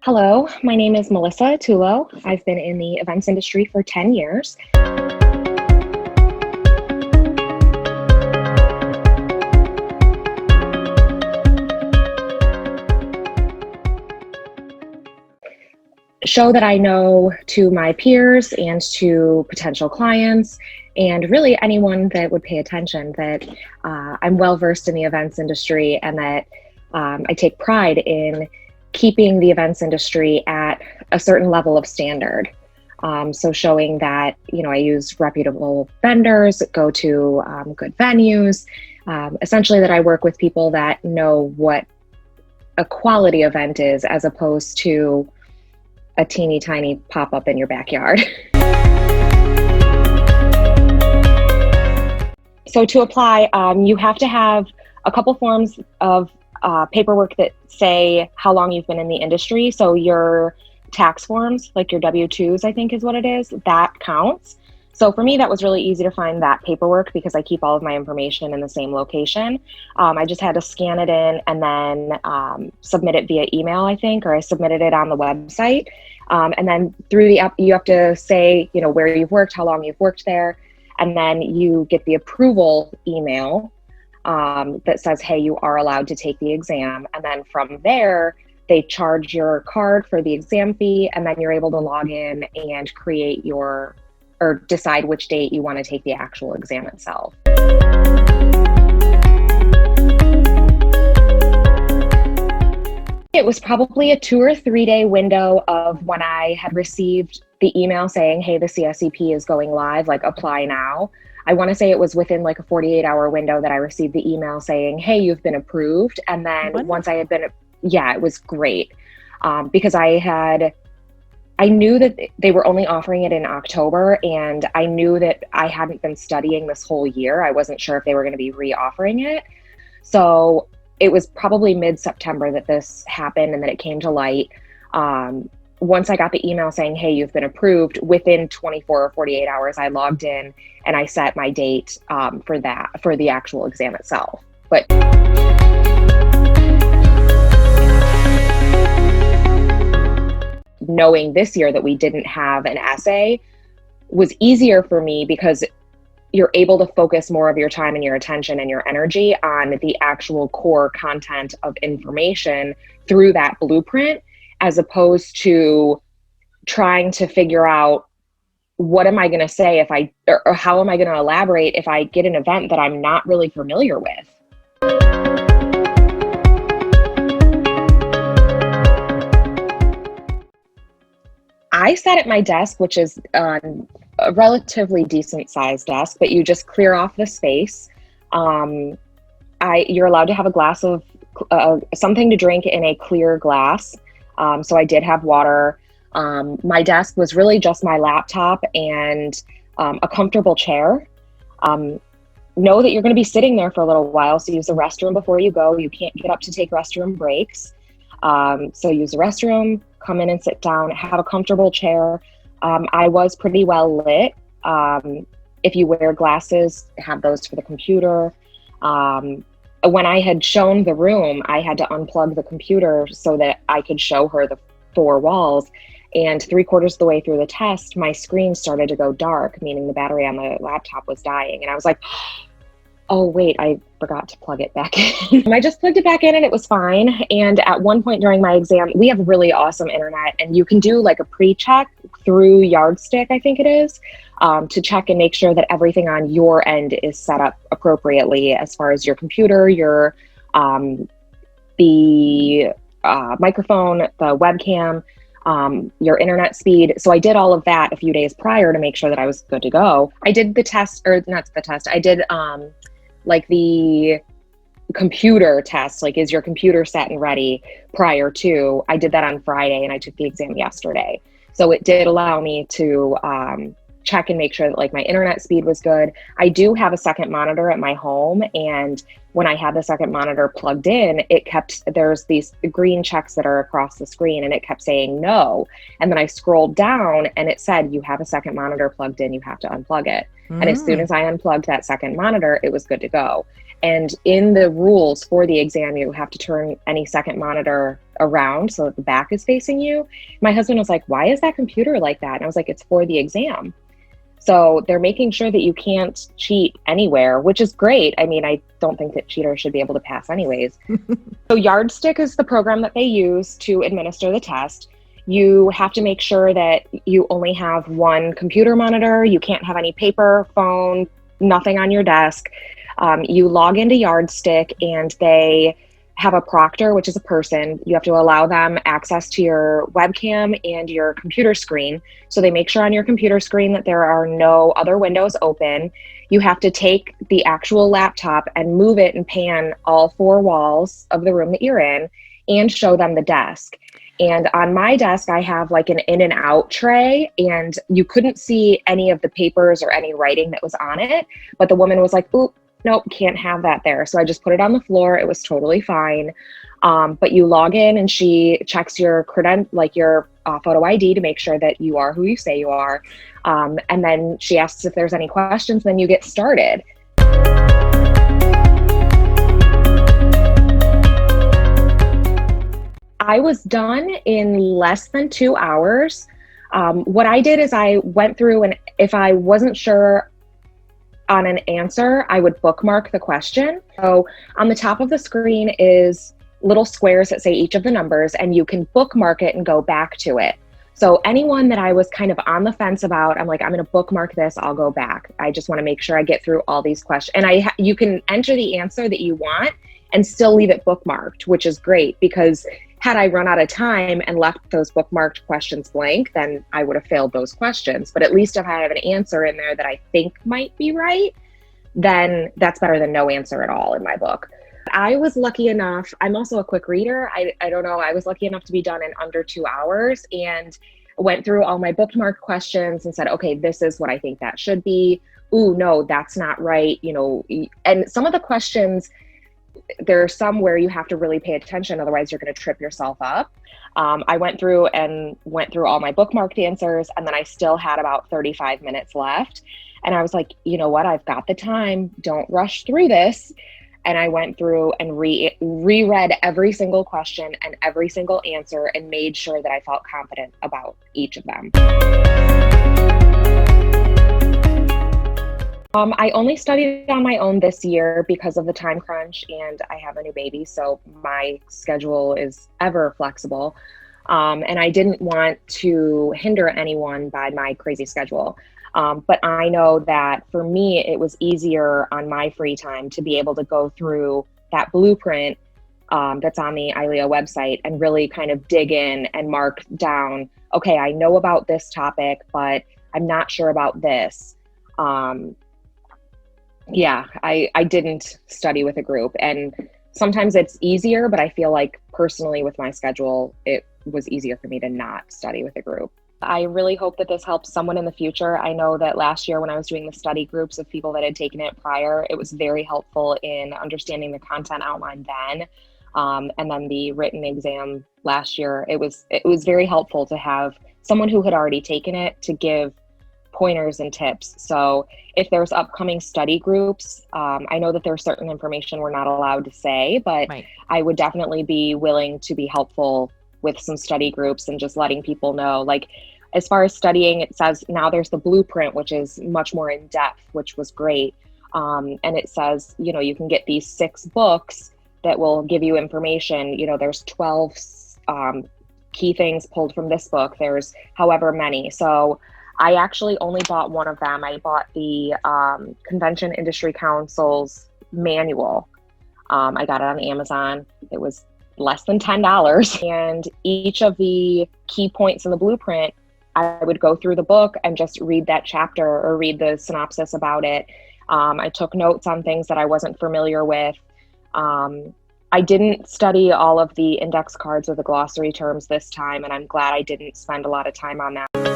Hello, my name is Melissa Autullo. I've been in the events industry for 10 years. Show that I know to my peers and to potential clients, and really anyone that would pay attention, that I'm well versed in the events industry and that I take pride in keeping the events industry at a certain level of standard. So showing that, I use reputable vendors, go to good venues, essentially that I work with people that know what a quality event is as opposed to a teeny tiny pop-up in your backyard. So to apply, you have to have a couple forms of paperwork that say how long you've been in the industry. So your tax forms, like your W-2s, I think is what it is, that counts. So for me, that was really easy to find that paperwork because I keep all of my information in the same location. I just had to scan it in and then submit it via email, I think, or I submitted it on the website. And then through the app, you have to say, where you've worked, how long you've worked there. And then you get the approval email that says, hey, you are allowed to take the exam. And then from there, they charge your card for the exam fee. And then you're able to log in and create or decide which date you want to take the actual exam itself. It was probably a 2 or 3 day window of when I had received the email saying, hey, the CSEP is going live, like apply now. I want to say it was within like a 48-hour window that I received the email saying, hey, you've been approved. And then once I had been, it was great because I knew that they were only offering it in October, and I knew that I hadn't been studying this whole year. I wasn't sure if they were going to be re-offering it. So it was probably mid-September that this happened and that it came to light. Once I got the email saying, hey, you've been approved, within 24 or 48 hours, I logged in and I set my date for the actual exam itself. But knowing this year that we didn't have an essay was easier for me because you're able to focus more of your time and your attention and your energy on the actual core content of information through that blueprint, as opposed to trying to figure out what am I going to say or how am I going to elaborate if I get an event that I'm not really familiar with. I sat at my desk, which is a relatively decent sized desk, but you just clear off the space. You're allowed to have a glass of something to drink in a clear glass. So I did have water. My desk was really just my laptop and a comfortable chair. Know that you're going to be sitting there for a little while, so use the restroom before you go. You can't get up to take restroom breaks. So use the restroom, come in and sit down, have a comfortable chair. I was pretty well lit. If you wear glasses, have those for the computer. When I had shown the room, I had to unplug the computer so that I could show her the 4 walls. And 3/4 of the way through the test, my screen started to go dark, meaning the battery on the laptop was dying. And I was like, oh, wait, I forgot to plug it back in. I just plugged it back in and it was fine. And at one point during my exam, we have really awesome internet, and you can do like a pre-check through Yardstick, I think it is, to check and make sure that everything on your end is set up appropriately as far as your computer, your the microphone, the webcam, your internet speed. So I did all of that a few days prior to make sure that I was good to go. I did the test, or not the test, I did like the computer test, like is your computer set and ready prior to. I did that on Friday and I took the exam yesterday. So it did allow me to check and make sure that like my internet speed was good. I do have a second monitor at my home, and when I had the second monitor plugged in, there's these green checks that are across the screen, and it kept saying no. And then I scrolled down and it said, you have a second monitor plugged in, you have to unplug it. And as soon as I unplugged that second monitor, it was good to go. And in the rules for the exam, you have to turn any second monitor around so that the back is facing you. My husband was like, why is that computer like that? And I was like, it's for the exam. So they're making sure that you can't cheat anywhere, which is great. I mean, I don't think that cheaters should be able to pass anyways. So Yardstick is the program that they use to administer the test. You have to make sure that you only have one computer monitor. You can't have any paper, phone, nothing on your desk. You log into Yardstick and they have a proctor, which is a person. You have to allow them access to your webcam and your computer screen. So they make sure on your computer screen that there are no other windows open. You have to take the actual laptop and move it and pan all four walls of the room that you're in and show them the desk. And on my desk, I have like an in and out tray, and you couldn't see any of the papers or any writing that was on it. But the woman was like, oop, nope, can't have that there. So I just put it on the floor. It was totally fine. But you log in and she checks your your photo ID to make sure that you are who you say you are. And then she asks if there's any questions, then you get started. I was done in less than 2 hours. What I did is I went through, and if I wasn't sure on an answer, I would bookmark the question. So on the top of the screen is little squares that say each of the numbers, and you can bookmark it and go back to it. So anyone that I was kind of on the fence about, I'm like, I'm going to bookmark this, I'll go back. I just want to make sure I get through all these questions. And you can enter the answer that you want and still leave it bookmarked, which is great, because had I run out of time and left those bookmarked questions blank, then I would have failed those questions. But at least if I have an answer in there that I think might be right, then that's better than no answer at all in my book. I was lucky enough, I'm also a quick reader. I don't know, I was lucky enough to be done in under 2 hours and went through all my bookmarked questions and said, okay, this is what I think that should be. Ooh, no, that's not right. And some of the questions, there are some where you have to really pay attention, otherwise you're going to trip yourself up. I went through all my bookmarked answers, and then I still had about 35 minutes left. And I was like, you know what? I've got the time. Don't rush through this. And I went through and reread every single question and every single answer and made sure that I felt confident about each of them. I only studied on my own this year because of the time crunch, and I have a new baby, so my schedule is ever flexible. And I didn't want to hinder anyone by my crazy schedule. But I know that for me, it was easier on my free time to be able to go through that blueprint that's on the ILEA website and really kind of dig in and mark down, okay, I know about this topic, but I'm not sure about this. Yeah, I didn't study with a group, and sometimes it's easier, but I feel like personally with my schedule, it was easier for me to not study with a group. I really hope that this helps someone in the future. I know that last year when I was doing the study groups of people that had taken it prior, it was very helpful in understanding the content outlined then. And then the written exam last year, it was very helpful to have someone who had already taken it to give pointers and tips. So if there's upcoming study groups, I know that there's certain information we're not allowed to say, but right. I would definitely be willing to be helpful with some study groups and just letting people know, like, as far as studying, it says now there's the blueprint, which is much more in depth, which was great. And it says, you can get these 6 books that will give you information. There's 12 key things pulled from this book. There's however many. So I actually only bought one of them. I bought the Convention Industry Council's manual. I got it on Amazon. It was less than $10. And each of the key points in the blueprint, I would go through the book and just read that chapter or read the synopsis about it. I took notes on things that I wasn't familiar with. I didn't study all of the index cards or the glossary terms this time, and I'm glad I didn't spend a lot of time on that.